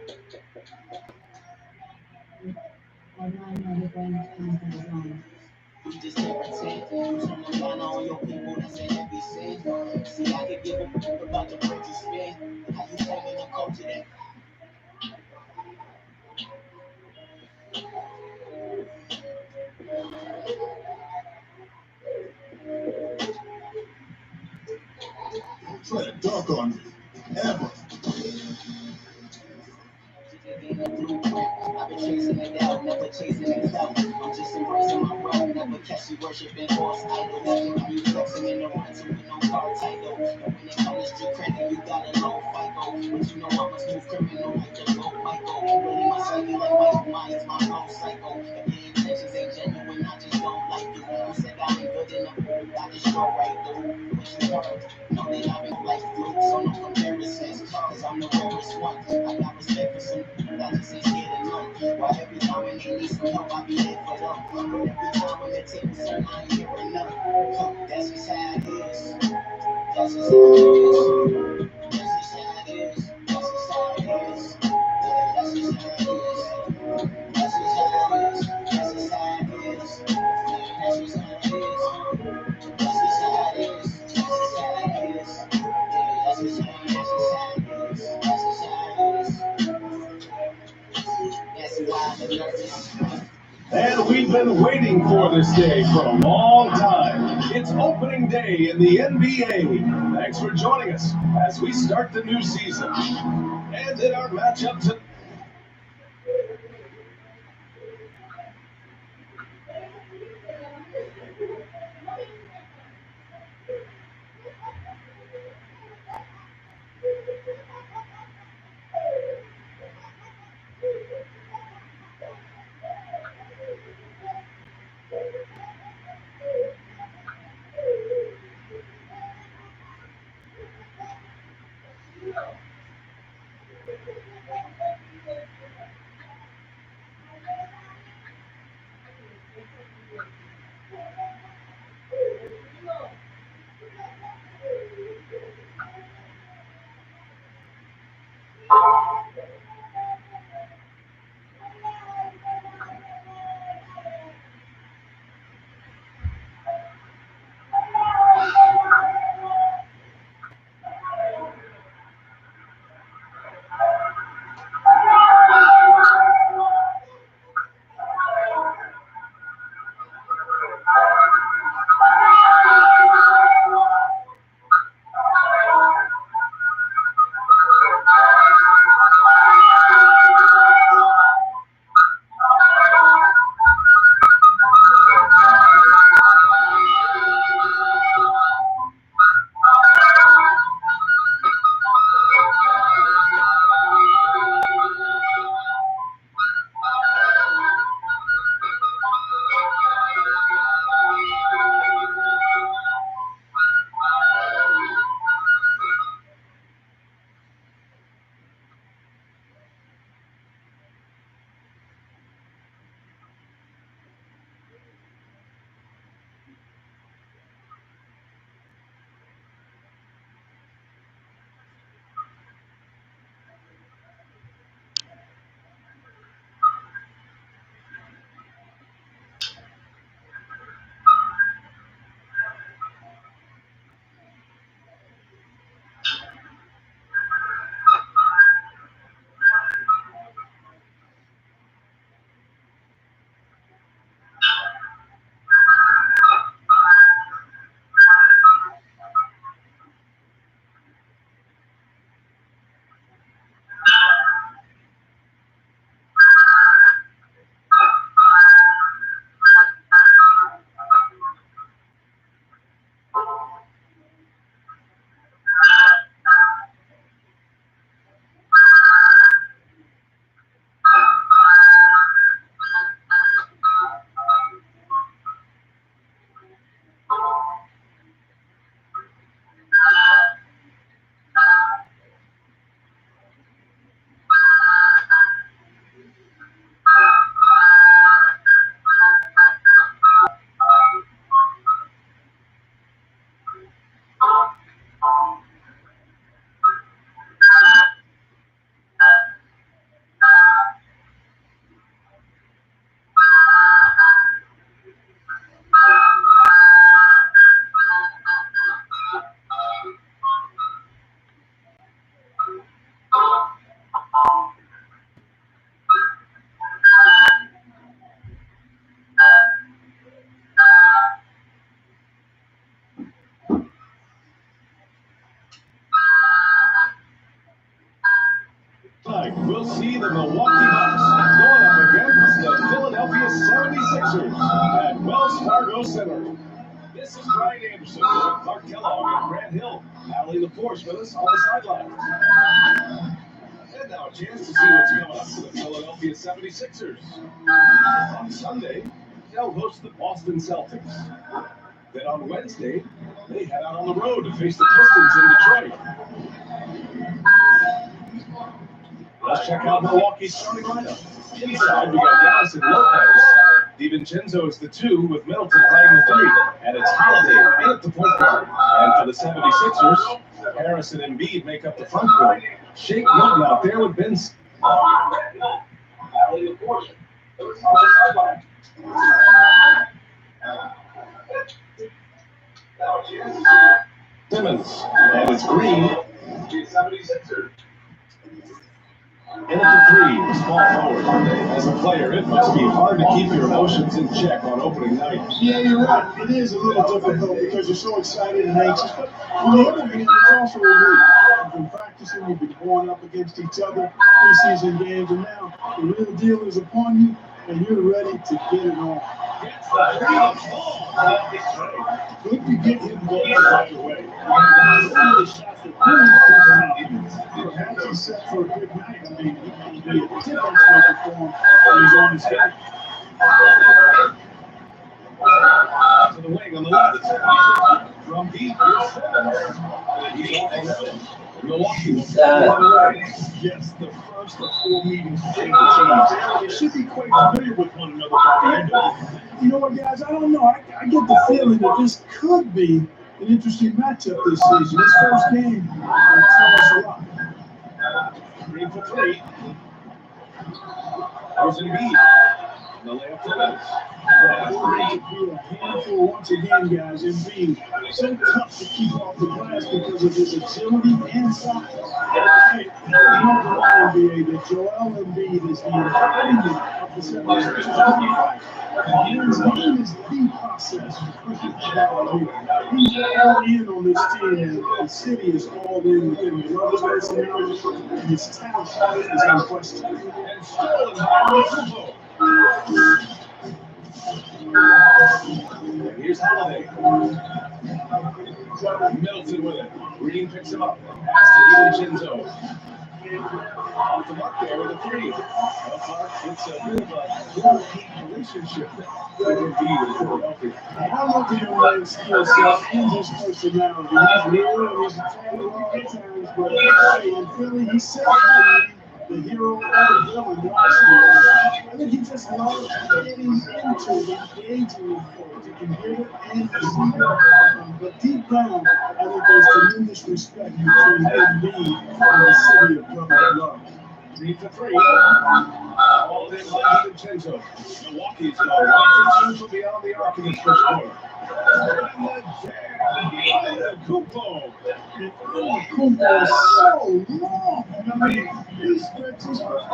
You just can't pretend. You turn the line on your people, that's an heavy sin. See, I could give a fuck about the bread you spend. How you claiming a culture that try to dunk on me. Ever. ain't a blueprint. I've been chasing it out, never chasing it out. I'm just embracing my role, never catch you worshiping false idols. Got you flexing in the rental with no car title. And when it comes to credit, you got a low FICO. But you know I'm a smooth criminal like the low Michael. Really my psyche like Michael Myers, my flow psycho. If your intentions ain't genuine, I just don't like you. You said I ain't good enough, I just show right through. What you heard? Know that I've been like fluke, so no comparisons. Cause I'm the rarest one. I got respect for some people, I just ain't scared of none. Why every time when they need some help, I be there for them. But every time when the tables turn, I ain't hearing none. That's just how it is. That's just how it is. That's just how it is. That's just how it is. Yeah, that's just how it is. That's just how it is. That's just how it is. Yeah, that's just how it is. That's just how it is. That's just how it is. Yeah, that's just how it is. That's just how it is. That's why I'm nervous. And we've been waiting for this day for a long time. It's opening day in the NBA. Thanks for joining us as we start the new season. And in our matchup tonight. night, we'll see the Milwaukee Bucks going up against the Philadelphia 76ers at Wells Fargo Center. This is Brian Anderson with Clark Kellogg and Grant Hill. Allie LaForce with us on the sideline. And now a chance to see what's coming up for the Philadelphia 76ers. On Sunday, they'll host the Boston Celtics. Then on Wednesday, they head out on the road to face the Pistons in Detroit. Let's check out Milwaukee's starting lineup. Inside, we got Dallas and Lopez. DiVincenzo is the 2, with Middleton playing the 3. And it's Holiday in at the point guard. And for the 76ers, Harris and Embiid make up the front court. Shake Milton out there with Ben Simmons. And it's Green. 76ers. In at the 3, the small forward. As a player, it must be hard to keep your emotions in check on opening night. Yeah, you're right. It is a little difficult because you're so excited and anxious. But on the other hand, it's also a relief. You've been practicing, you've been going up against each other, preseason games, and now the real deal is upon you, and you're ready to get it on. Good to get him going right away. Perhaps he's set for a good night. I mean, he can be a difference maker for him when he's on his head. To the wing on the left. From deep, he's off the rim. Milwaukee will start the way. Yes, the first of 4 meetings between the teams. They should be quite familiar with one another by the end of it. You know what, guys? I don't know. I get the feeling that this could be an interesting matchup this season. This first game will tell us a lot. Green for 3. There's Embiid. The layup to Lewis. Going to be a handful once again, guys. Embiid, so tough to keep off the glass because of his agility and size. Hey, you know the NBA that Joel Embiid is the embodiment of the 76ers. His game is the process. He's all in on this team, and the city is all in with him. He loves his personality, and his talent is unquestioned. And stolen by Kubo. Here's Holiday. Middleton with it. Green picks him up. Pass to DiVincenzo. Off the mark there with a 3. It's a bit of a love-hate relationship with Embiid and Philadelphia. I love the young man's skill set and his personality. He's real and he's terrible at times, but hey, in Philly, he's said the hero or villain last year. I think he just loves getting into it, engaging with folks. He can hear it and receive it. But deep down, I think there's tremendous respect between Embiid and the city of brotherly love. 3 for 3. All in by DiVincenzo. Milwaukee's gone 1 for 2 from beyond the arc in this first quarter. Kubo. Kubo is so long. I mean, he stretches forever.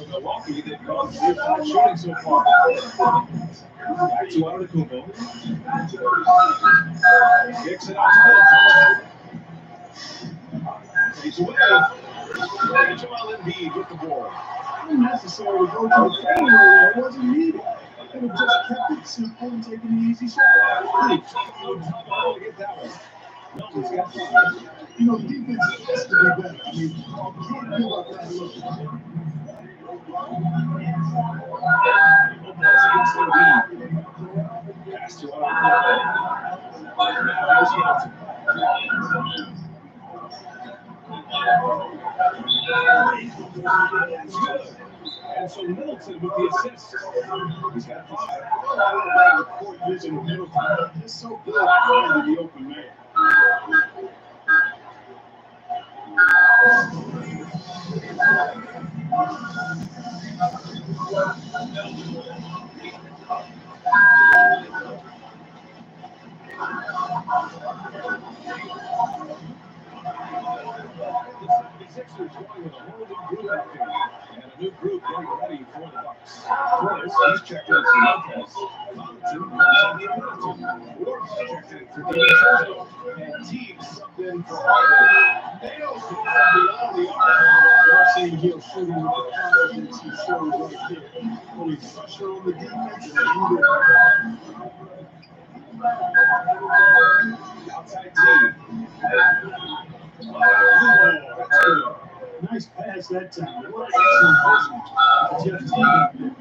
Milwaukee, they've gone 3 of 5 shooting so far. Back to Kubo. Kicks it out to Middleton. Takes away. And Joel Embiid with the ball. Didn't necessarily go to the fadeaway there. It wasn't needed. Could have just kept it simple and taken the easy shot. No trouble to get that one. Milton's got 5. You know, the defense has to be better. I mean, you can't give up that look. Lopez against Embiid. Pass to Kubo. Now here's Middleton. And so Middleton with the assist. He's got 5. Court vision of Middleton. It's so good finding the open man. The Sixers going with a whole new group out there, and a new group getting ready for the Bucks. First, he's checked in for Lopez. Compton comes in for Middleton. Ward's checked in for DiVincenzo. And Teagues subbed in for Harden. Nails it beyond the arc. You're seeing Hill shooting with the confidence he shows right there. Putting pressure on the defense and leading. Outside team. That's good. Nice pass that time. What excellent vision. Jeff Teague.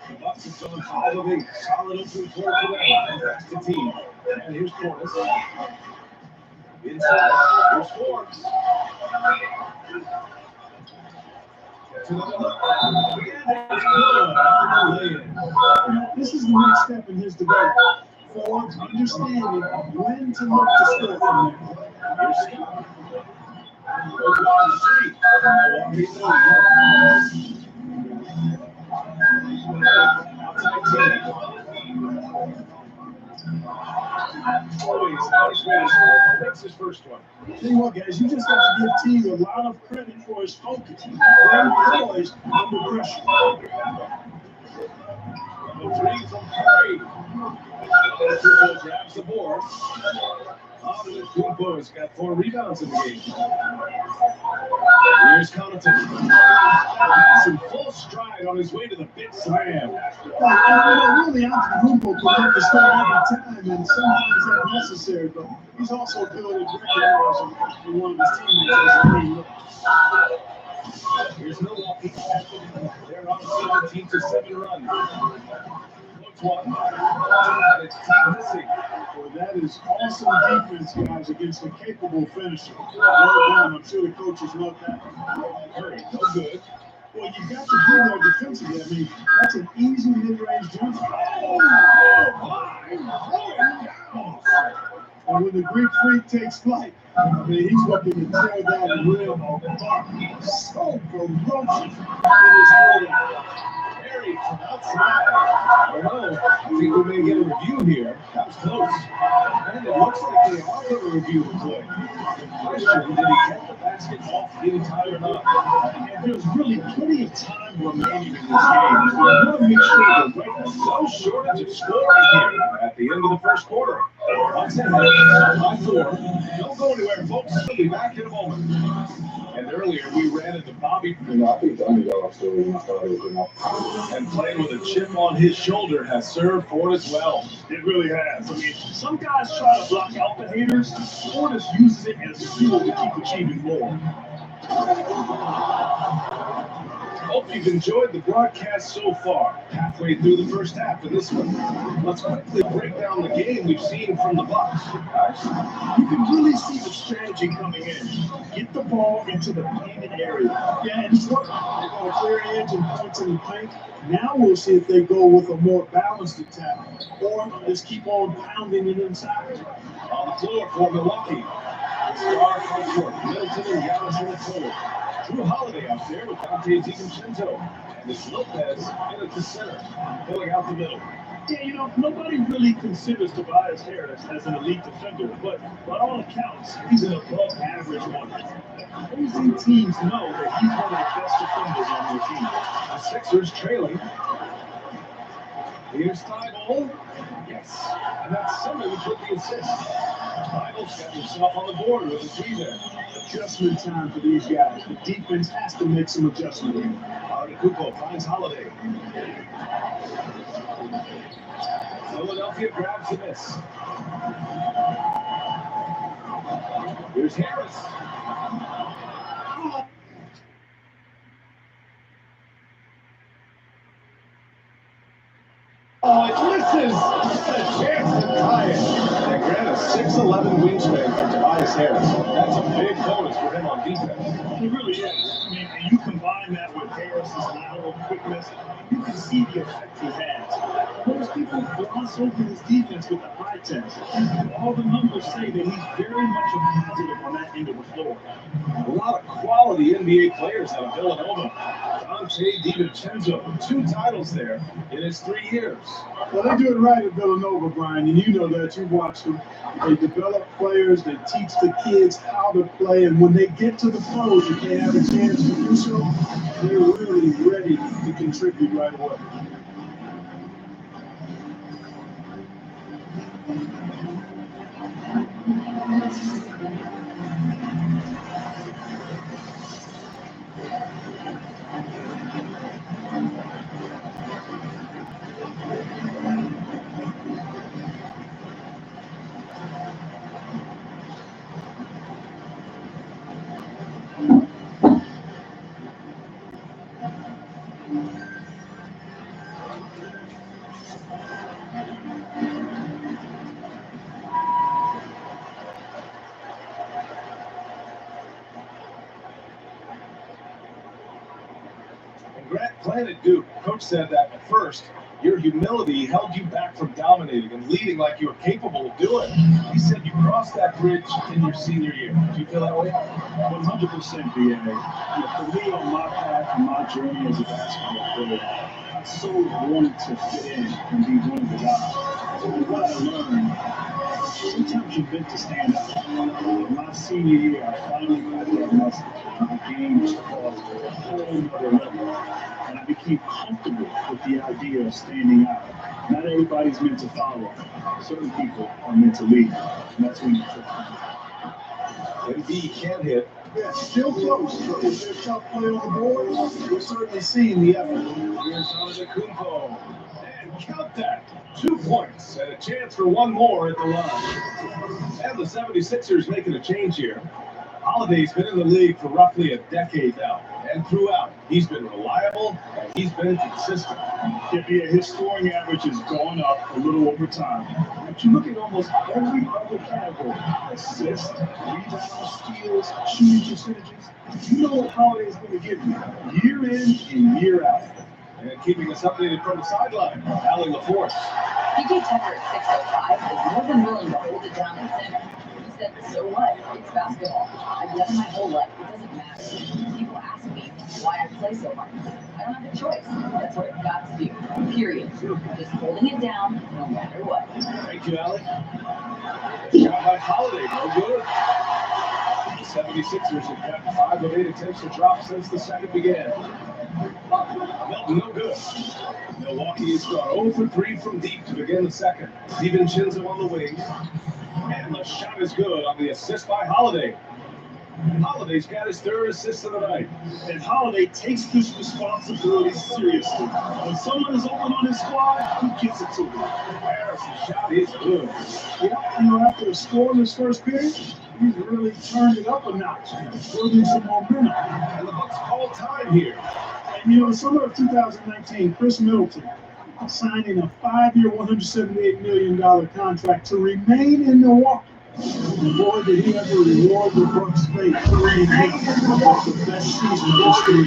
The Bucks have gone 5 of 8. Solid open floor for them. That's the team. And here's Portis. Inside. Here's Forbes. To the middle. This is the next step in his development. Forbes understanding when to look to score from there. Here's Scott. Across the street. Outside team. Always nice way to score. That's his first one. Tell you what, guys, you just have to give Teague a lot of credit for his focus. Very poised under pressure. The three from Curry. Kupo grabs the board. Kupo's got 4 rebounds in the game. Here's Connaughton. Pass in full stride on his way to the big slam. Really, Antetokounmpo can make the score every time, and sometimes that's necessary, but he's also good at recognizing when one of his teammates has a lead. Here's Milwaukee. They're on a 17-7 run. One. And it's team missing. Well, that is awesome defense, guys, against a capable finisher. Well done. I'm sure the coaches love that. Curry, no good. Well, you've got to be there defensively. I mean, that's an easy mid-range jumper. Oh, my! Throwing down. And when the Greek freak takes flight, I mean, he's looking to tear that rim apart. So ferocious in his throwdown. Perry from outside. I don't know. I think we may get a review here. That was close. And it looks like they are going to review the play. Question, did he get the basket off in time or not? And there's really plenty of time remaining in this game. You want to make sure the right no shortage of scoring here at the end of the first quarter. Bucks ahead by 4. Don't go anywhere, folks. We'll be back in a moment. And earlier we ran into Bobby. I think the underdog story started, And playing with a chip on his shoulder has served Portis well. It really has. I mean, some guys try to block out the haters. Portis uses it as fuel to keep achieving more. Hope you've enjoyed the broadcast so far. Halfway through the first half of this one. Let's quickly break down the game we've seen from the Bucks. You can really see the strategy coming in. Get the ball into the painted area. Yeah, and it's working. They're going to clear edge and points in the paint. Now we'll see if they go with a more balanced attack or just keep on pounding it inside. On the floor for Milwaukee. Star front court. Middleton and Giannis in the corner. Drew Holiday out there with Dante DiVincenzo. And it's Lopez in at the center, filling out the middle. Yeah, you know, nobody really considers Tobias Harris as an elite defender, but by all accounts, he's an above-average one. Opposing teams know that he's one of the best defenders on their team. The Sixers trailing. Here's Thibault. Yes, and that's Simmons with the assist. Thibault's got himself on the board with a 3 there. Adjustment time for these guys. The defense has to make some adjustment. Kupo finds Holiday. Philadelphia grabs the miss. Here's Harris. Oh, it misses! A chance to tie it. They grant a 6'11 wingspan for Tobias Harris. That's a big bonus for him on defense. It really is. I mean, and you combine that with Harris's lateral quickness, you can see the effect he has. Most people gloss over his defense with the eye test. All the numbers say that he's very much a positive on that end of the floor. A lot of quality NBA players out of Villanova. Dante DiVincenzo, 2 titles there in his 3 years. Well, they do it right at Villanova, Brian, and you know that. You've watched them. They develop players, they teach the kids how to play, and when they get to the pros, if they have a chance to do so, they're really ready to contribute right away. And Grant planted Duke. Coach said that at first, your humility held you back from dominating and leading like you were capable of doing. He said you crossed that bridge in your senior year. Do you feel that way? 100% BA. For me on my path and my journey as a basketball player, I so wanted to fit in and be one of the guys. And what I learned, sometimes you're meant to stand out. In my senior year, I finally got that message. And the game was crossed to a whole nother level. And I became comfortable with the idea of standing out. Not everybody's meant to follow. Certain people are meant to lead. And that's when you took MB can't hit. Yeah, still close. But if there's tough play on the board, we're certainly seeing the effort. Here's Kumpo. And count that. 2 points and a chance for one more at the line. And the 76ers making a change here. Holiday's been in the league for roughly a decade now. And throughout, he's been reliable and he's been consistent. His scoring average has gone up a little over time. But you look at almost every other category: assists, rebounds, steals, shooting percentages. You know what Holiday's going to give you year in and year out. And keeping us updated from the sideline, Allie LaForce. PJ Tucker at 6'5" is more than willing to hold it down in center. He said, so what? It's basketball. I've done it my whole life. It doesn't matter. People ask me why I play so hard. I don't have a choice. That's what I've got to do. Period. Just holding it down no matter what. Thank you, Allie. Shot by Holiday, no good. The 76ers have got 5 of 8 attempts to drop since the second began. No good. Milwaukee has gone 0 for 3 from deep to begin the second. DiVincenzo on the wing. And the shot is good on the assist by Holiday. Holiday's got his 3rd assist of the night. And Holiday takes this responsibility seriously. When someone is open on his squad, he gets it to them. Harrison's shot is good. After scoring his first period, he's really turned it up a notch, building some momentum. And the Bucks call time here. And in the summer of 2019, Chris Middleton signing a 5-year, $178 million contract to remain in Milwaukee. Boy, did he ever reward the Bucks' fate 3-8. The best season of history.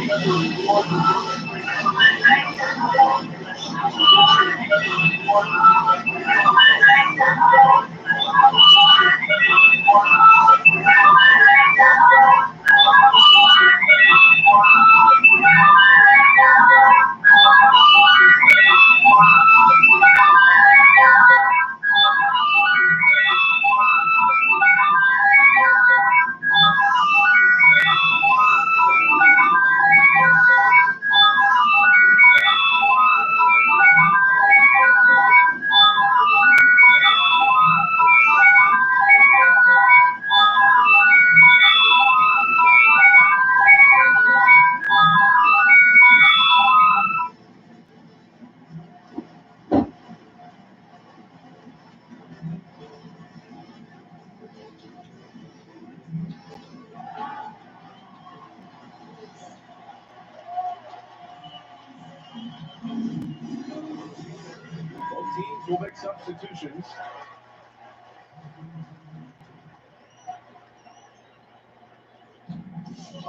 Teams will make substitutions.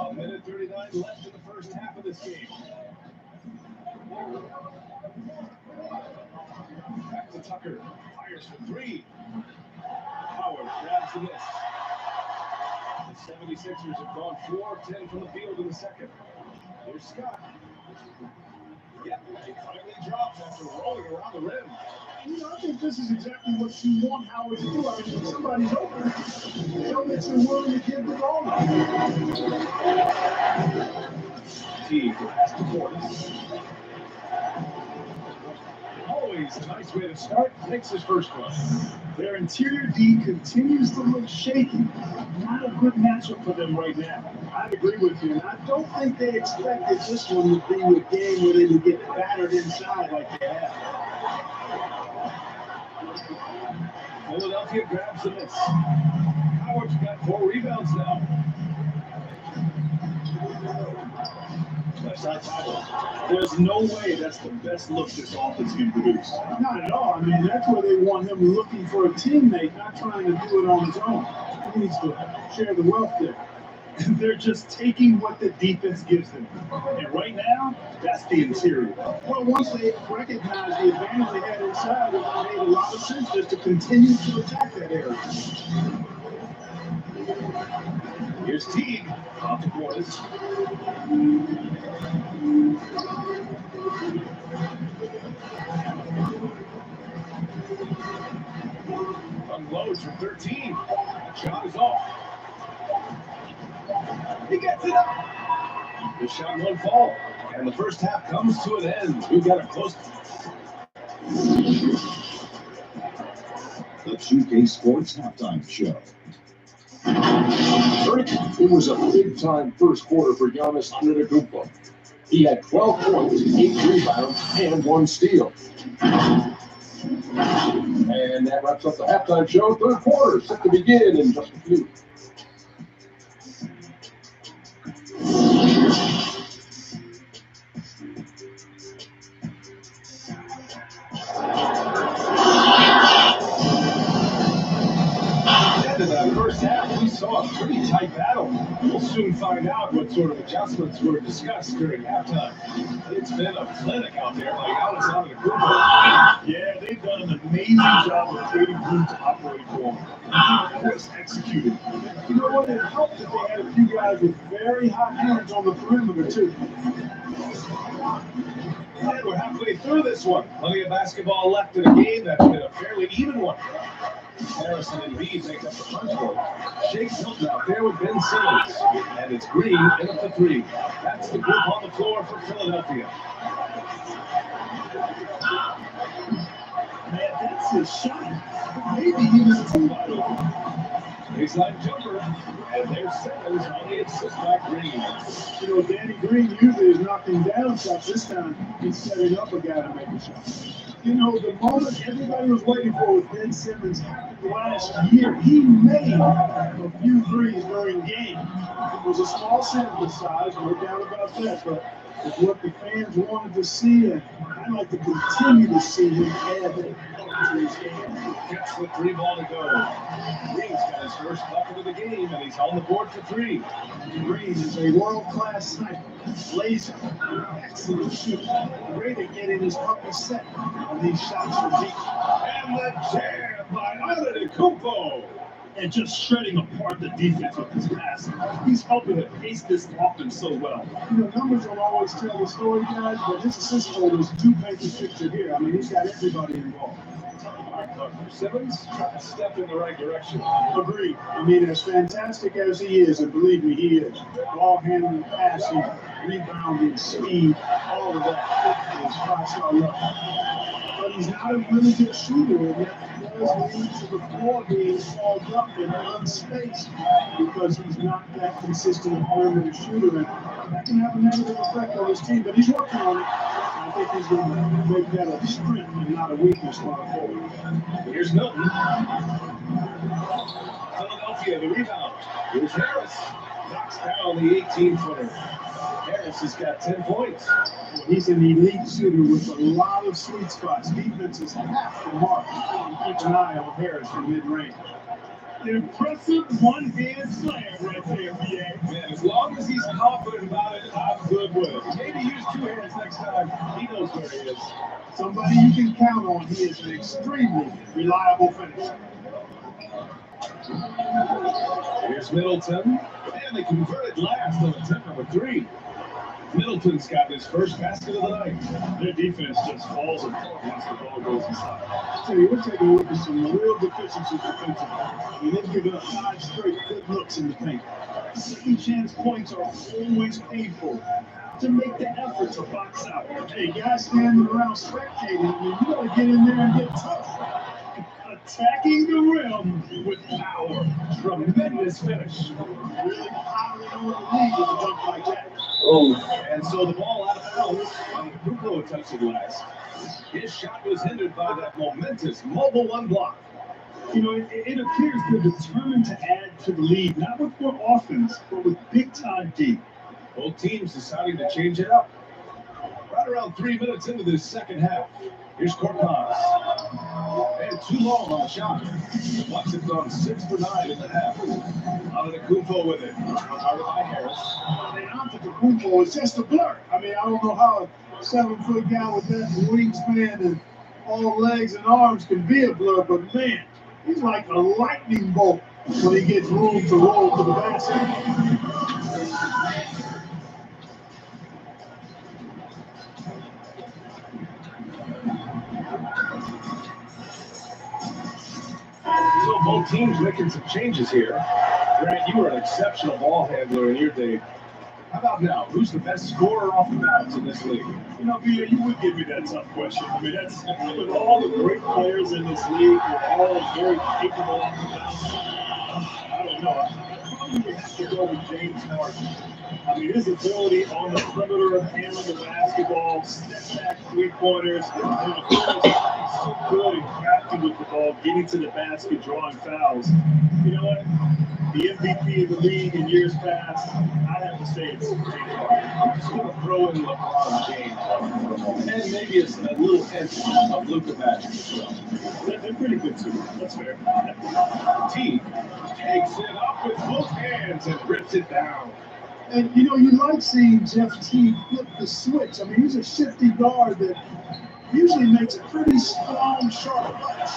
A minute 39 left in the first half of this game. Back to Tucker. Fires for 3. Howard grabs the miss. The 76ers have gone 4 of 10 from the field in the second. Here's Scott. Yep, he finally drops after rolling around the rim. I think this is exactly what you want Howard to do. I mean, when somebody's open, show that you're willing to give the ball. Teague has to Portis. Oh, always, a nice way to start. Makes his first one. Their interior D continues to look shaky. Not a good matchup for them right now. I agree with you, and I don't think they expected this one to be a game where they would get battered inside like they have. Philadelphia grabs the miss. Howard's got 4 rebounds now. Left side tackle. There's no way that's the best look this offense can produce. Not at all. I mean, that's where they want him looking for a teammate, not trying to do it on his own. He needs to share the wealth there. They're just taking what the defense gives them. And right now, that's the interior. Well, once they recognize the advantage they had inside, it made a lot of sense just to continue to attack that area. Here's Teague. Off the quarters. Unloads from 13. Shot is off. He gets it up. The shot won't fall. And the first half comes to an end. We've got a close. The 2K Sports Halftime Show. It was a big-time first quarter for Giannis Antetokounmpo. He had 12 points, 8 rebounds, and 1 steal. And that wraps up the halftime show. Third quarter set to begin in just a few. At the end of that first half, we saw a pretty tight battle. We'll soon find out what sort of adjustments were discussed during halftime. It's been a clinic out there by Giannis Antetokounmpo. Yeah, they've done an amazing job of creating room to operate for him. Of course, executed. You know what? It helped that they had a few guys with very hot hands on the perimeter, too. And we're halfway through this one. Plenty of basketball left in a game that's been a fairly even one. Harrison and Embiid make up the punch bowl. Shake's Hilton out there with Ben Simmons. And it's Green in at the 3. That's the group on the floor for Philadelphia. Man, that's his shot. Maybe he was too wide open. Baseline jumper. And there's Simmons on the assist by Green. You know, Danny Green usually is knocking down shots. This time, he's setting up a guy to make a shot. You know, the moment everybody was waiting for with Ben Simmons happened last year. He made a few threes during game. It was a small sample size, no doubt about that, but it's what the fans wanted to see, and I'd like to continue to see him add that to his game. Gets the 3 ball to go. Green's got his first bucket of the game, and he's on the board for 3. Green is a world-class sniper, laser, excellent shooter, great at getting his puppy set on these shots from deep. And the jam by Antetokounmpo. And just shredding apart the defense with his passing. He's helping to pace this offense so well. You know, numbers don't always tell the story, guys, but his assist totals do paint the picture here. I mean, he's got everybody involved. Simmons trying to step in the right direction. Agreed. I mean, as fantastic as he is, and believe me, he is, ball handling, passing, rebounding, speed, all of that is 5-star level. But he's not a really good shooter, and that does lead to the floor being fogged up and unspaced because he's not that consistent perimeter shooter, and that can have a negative effect on his team. But he's working on it. I think he's going to make that a strength and not a weakness going forward. Here's Milton. Philadelphia, the rebound. Here's Harris. Knocks down the 18-footer. Harris has got 10 points. He's an elite shooter with a lot of sweet spots. Defense is half the mark. Keep an eye on Harris from mid-range. Impressive one-hand slam right there, BA. Man, as long as he's confident about it, I'm good with it. Maybe use 2 hands next time. He knows where he is. Somebody you can count on. He is an extremely reliable finisher. Here's Middleton. And they converted last on attempt number 3. Middleton's got his first basket of the night. Their defense just falls apart once the ball goes inside. I tell you, we're taking a look at some real deficiencies defensively. I mean, they've given up 5 straight good looks in the paint. Second chance points are always painful. to make the effort to box out. Hey, guys standing around spectating, I mean, you got to get in there and get tough. Attacking the rim with power. Tremendous finish. Really powering over the lead with a dunk like that. Oh, and so the ball out of bounds. Kupo touched the glass. His shot was hindered by that momentous mobile one block. You know, it appears they're determined to add to the lead, not with more offense, but with big-time D. Both teams deciding to change it up. Right around 3 minutes into this second half. Here's Korkmaz. And too long on the shot. The Bucks have gone 6 for 9 in the half. Antetokounmpo with it. Targeted by Harris. And Antetokounmpo is just a blur. I mean, I don't know how a 7-foot guy with that wingspan and all legs and arms can be a blur, but man, he's like a lightning bolt when he gets room to roll to the basket. So both teams making some changes here. Grant, you were an exceptional ball handler in your day. How about now? Who's the best scorer off the bounce in this league? You know, B.A., you would give me that tough question. I mean, that's with all the great players in this league, they're all very capable off the bounce. I don't know. I probably would have to go with James Harden. I mean, his ability on the perimeter of handling the basketball, step back three-pointers, and of course, he's so good at crafting with the ball, getting to the basket, drawing fouls. You know what? The MVP of the league in years past, I have to say it's James Harden. I'm just going to throw in LeBron James. And maybe it's a little hint of Luka Magic as well. They're pretty good, too. That's fair. Teague takes it up with both hands and rips it down. And, you know, you like seeing Jeff Teague flip the switch. I mean, he's a shifty guard that usually makes a pretty strong, sharp punch.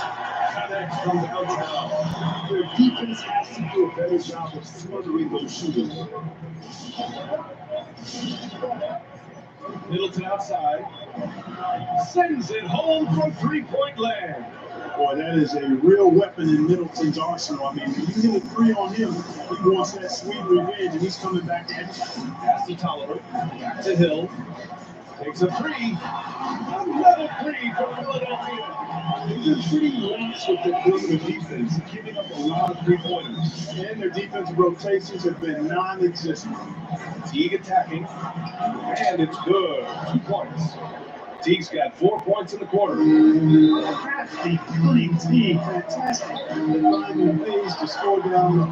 Connects from downtown. Their defense has to do a better job of smothering those shooters. Middleton outside. Sends it home from three-point land. Boy, that is a real weapon in Middleton's arsenal. I mean, when you hit a three on him, he wants that sweet revenge, and he's coming back at you. Pass to Tolliver. Back to Hill. Takes a three. Another three for Philadelphia. They've been pretty lax with their perimeter defense, giving up a lot of three-pointers. And their defensive rotations have been non-existent. Teague attacking. And it's good. 2 points. Teague's got 4 points in the quarter. Crafty, cunning Teague, fantastic. Finding ways to score down.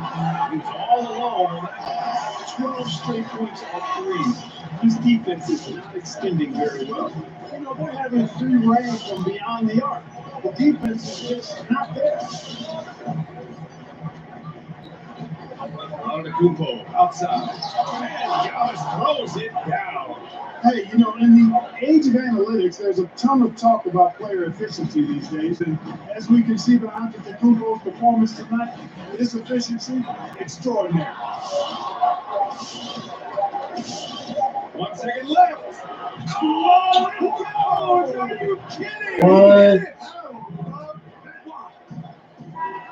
He's all alone on that. 12 straight points off threes. His defense is not extending very well. You know, they're having free reign from beyond the arc. The defense is just not there. Antetokounmpo outside. And Giannis throws it down. Hey, you know, in the age of analytics, there's a ton of talk about player efficiency these days. And as we can see by Antetokounmpo's performance tonight, his efficiency, extraordinary. 1 second left. Oh, it goes! Are you kidding? What?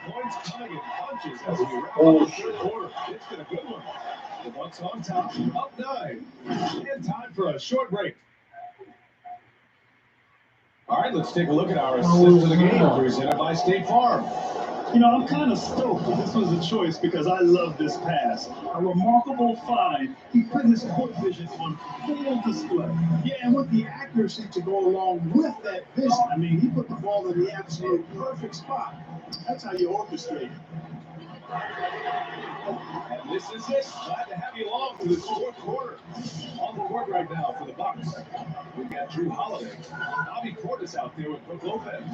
Points coming in punches as we wrap up the third quarter. It's been a good one. The Bucks on top, up 9. And time for a short break. All right, let's take a look at our assist to the game presented by State Farm. You know, I'm kind of stoked that this was a choice because I love this pass. A remarkable find. He put his court vision on full display. Yeah, and with the accuracy to go along with that vision. I mean, he put the ball in the absolute perfect spot. That's how you orchestrate it. And this is it. Glad to have you along for this fourth quarter. On the court right now for the Bucks, we've got Drew Holiday. Bobby Portis out there with Brook Lopez.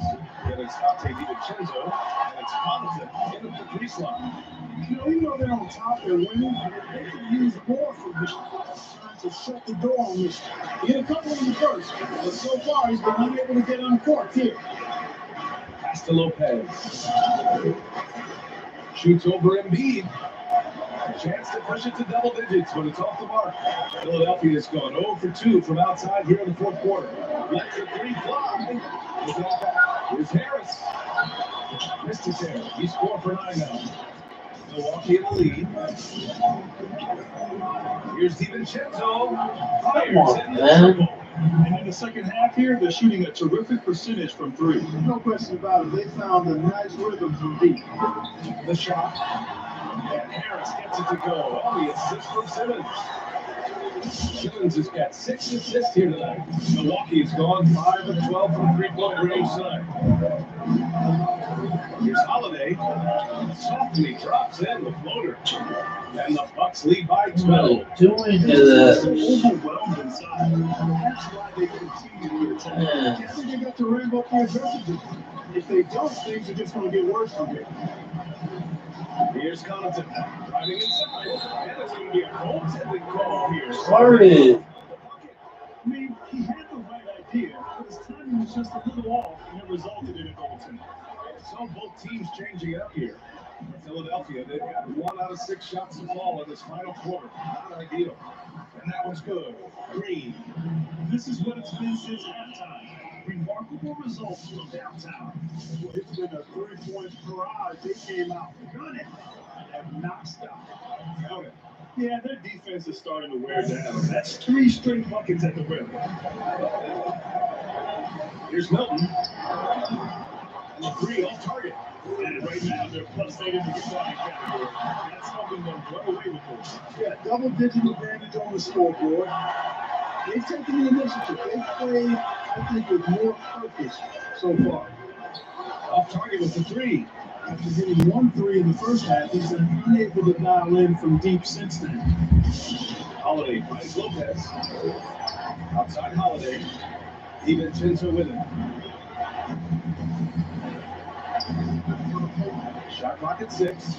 Then it's Dante DiVincenzo, and it's Connaughton in the three slot. You know, even though they're on top, they're winning. They could use more from this. Trying to shut the door on this. He hit a couple in the first, but so far he's been unable to get uncorked here. Pass to Lopez. Shoots over Embiid. A chance to push it to double digits, but it's off the mark. Philadelphia's gone 0 for 2 from outside here in the fourth quarter. Lets the three fly. Here's Harris. Missed his hair. He's 4 for 9 now. Milwaukee in the lead. Here's DiVincenzo. Fires in the triple. And in the second half here, they're shooting a terrific percentage from three. No question about it. They found a nice rhythm from deep. The shot. And Harris gets it to go. Oh, the assist from Simmons. Simmons has got 6 assists here tonight. Milwaukee has gone 5 of 12 from three-point range tonight. Here's Holiday. Softly drops in the floater. And the Bucks lead by 12. Doing the Overwhelmed inside. That's why they continue to get attacked. I think they got to ramp up the aggressiveness. If they don't, things are just going to get worse from here. Here's Connaughton driving inside. And it's going to be a goaltending call here. started. I mean, he had the right idea, but his timing was just a little off, and it resulted in a goaltending. So both teams changing it up here. Philadelphia, they've got 1 out of 6 shots to fall in this final quarter. Not ideal. And that was good. Green. This is what it's been since halftime. Remarkable results from downtown. Well, it's been a 3-point barrage. They came out gunning and have not stopped. Count it. Yeah, their defense is starting to wear down. That's 3 straight buckets at the rim. Here's Milton. And the 3 off target. And right now, they're +8 in the rebounding category. That's helping them run away with this. Yeah, double-digit advantage on the scoreboard. They've taken the initiative. They've played, I think, with more purpose so far. Off target with the 3. After hitting 1 3 in the first half, he's been unable to dial in from deep since then. Holiday finds Lopez. Outside Holiday. DiVincenzo with him. Shot clock at 6.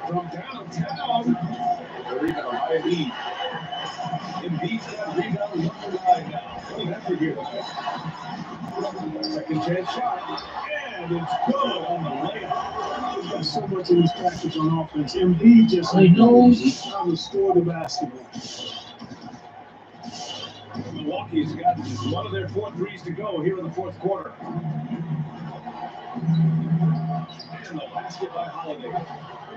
From downtown. The rebound by Embiid. Embiid's got rebound number 9 now. Good effort here tonight. Second chance shot. And it's good on the layup. There's so much in his package on offense. Embiid just knows how to score the basketball. Milwaukee's got just 1 of their 4 threes to go here in the fourth quarter. And the basket by Holiday.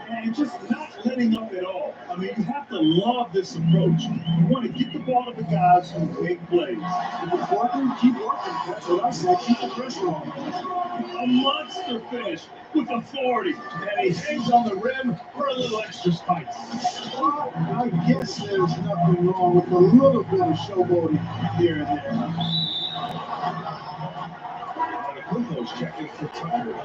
And just not letting up at all. I mean, you have to love this approach. You want to get the ball to the guys who make plays. If it's working, keep working. That's what I say. Keep the pressure on. A monster finish with authority. And he hangs on the rim for a little extra spice. Well, I guess there's nothing wrong with a little bit of showboating here and there. Kuko's checking for Tucker.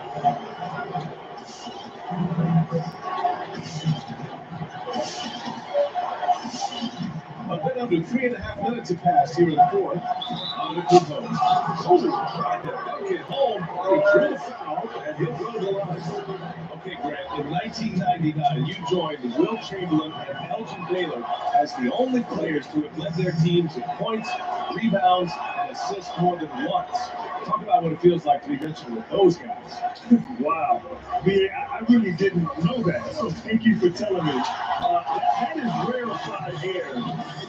A bit under 3.5 minutes have passed here in the fourth. On the Kuko. Tried to dunk it home. He drew the foul, and he'll go to the line. Okay, Grant, in 1999, you joined Will Chamberlain and Elgin Baylor as the only players to have led their team to points, rebounds, and assists more than once. Talk about what it feels like to be mentioned with those guys. Wow. I really didn't know that, so thank you for telling me. That is rarefied air to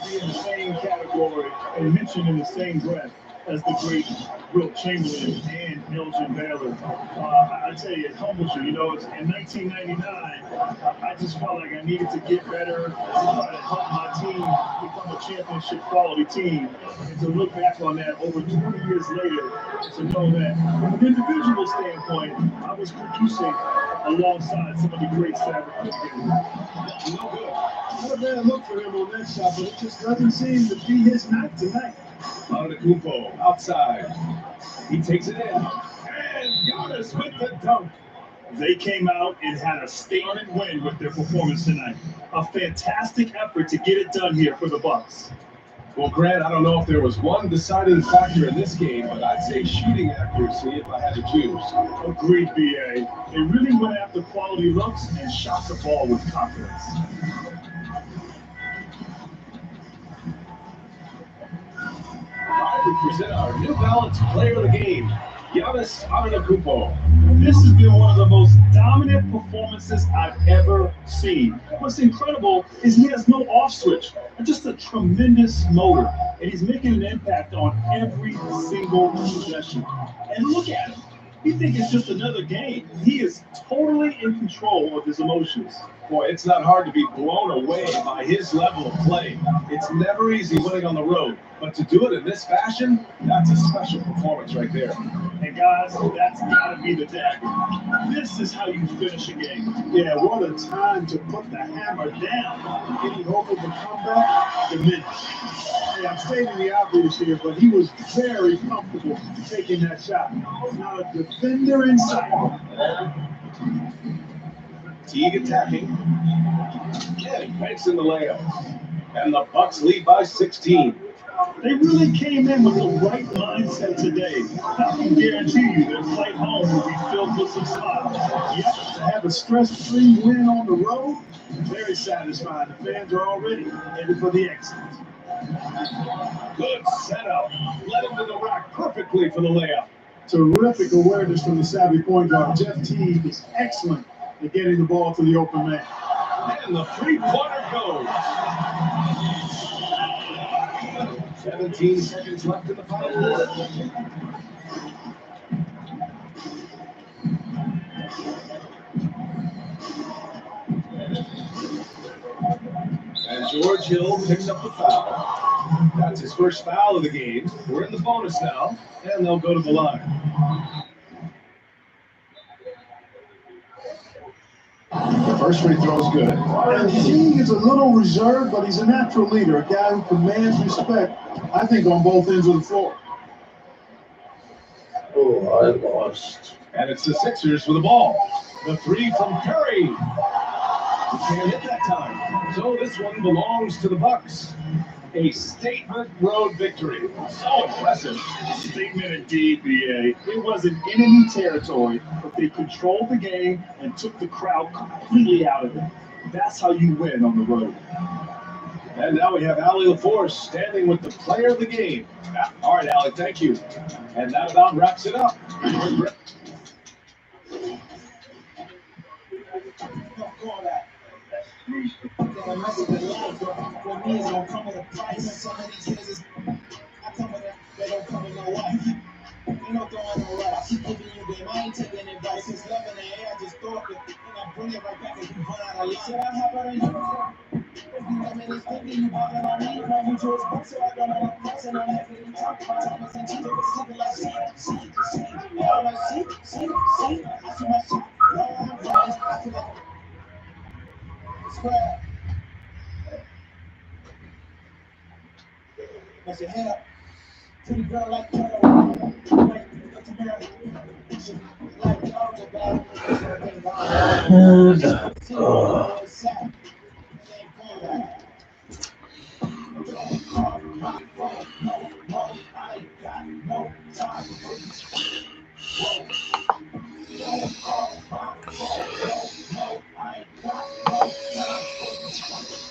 be in the same category and mentioned in the same breath as the great Will Chamberlain and Elgin Baylor. I tell you, it humbles you. You know, in 1999, I just felt like I needed to get better, to try to help my team become a championship quality team. And to look back on that over 20 years later, to know that from an individual standpoint, I was producing alongside some of the great Sabbath games. Not a bad look for him on that shot, but it just doesn't seem to be his night tonight. Antetokounmpo outside. He takes it in. And Giannis with the dunk. They came out and had a statement win with their performance tonight. A fantastic effort to get it done here for the Bucks. Well, Grant, I don't know if there was one deciding factor in this game, but I'd say shooting accuracy if I had to choose. Agreed, BA. They really went after quality looks and shot the ball with confidence. We present our New Balance Player of the Game, Giannis Antetokounmpo. This has been one of the most dominant performances I've ever seen. What's incredible is he has no off switch, just a tremendous motor, and he's making an impact on every single possession. And look at him. You think it's just another game. He is totally in control of his emotions. Boy, it's not hard to be blown away by his level of play. It's never easy winning on the road, but to do it in this fashion, that's a special performance right there. And guys, that's got to be the dagger. This is how you finish a game. Yeah, what a time to put the hammer down. Any hope of a comeback? Diminished. Hey, I'm stating the obvious here, but he was very comfortable taking that shot. Not a defender in sight. Teague attacking. And he banks in the layup. And the Bucks lead by 16. They really came in with the right mindset today. I can guarantee you their flight home will be filled with some smiles. Yep, to have a stress-free win on the road, very satisfying. The fans are already headed for the exit. Good setup. Led him to the rack perfectly for the layup. Terrific awareness from the savvy point guard. Jeff Teague is excellent at getting the ball to the open man. And the three-pointer goes. 17 seconds left in the final quarter. And George Hill picks up the foul. That's his first foul of the game. We're in the bonus now, and they'll go to the line. The first free throw is good. And Teague is a little reserved, but he's a natural leader, a guy who commands respect, I think, on both ends of the floor. Oh, I lost. And it's the Sixers with the ball. The three from Curry. He can't hit that time. So this one belongs to the Bucks. A statement road victory. So impressive. Statement indeed, BA. It wasn't enemy territory, but they controlled the game and took the crowd completely out of it. That's how you win on the road. And now we have Allie LaForce standing with the player of the game. All right, Allie, thank you. And that about wraps it up. For me, it's gonna come with a price. Some of these niggas, I come with it, they don't come with no wife. Ain't no throwing no right. I keep giving you game. I ain't taking advice. It's love in the air. I just throw it and I bring it right back if you run out of luck. Should I have better than you? If you let me this quickly, you popping on me. Now you just book, so I don't know the price and I'm happy to talk about Thomas and Tito. It's looking like see. Yeah, I'm like see. I see my shit. No, I'm running. I feel like square. That's your head up. Pretty girl like Turtle. Like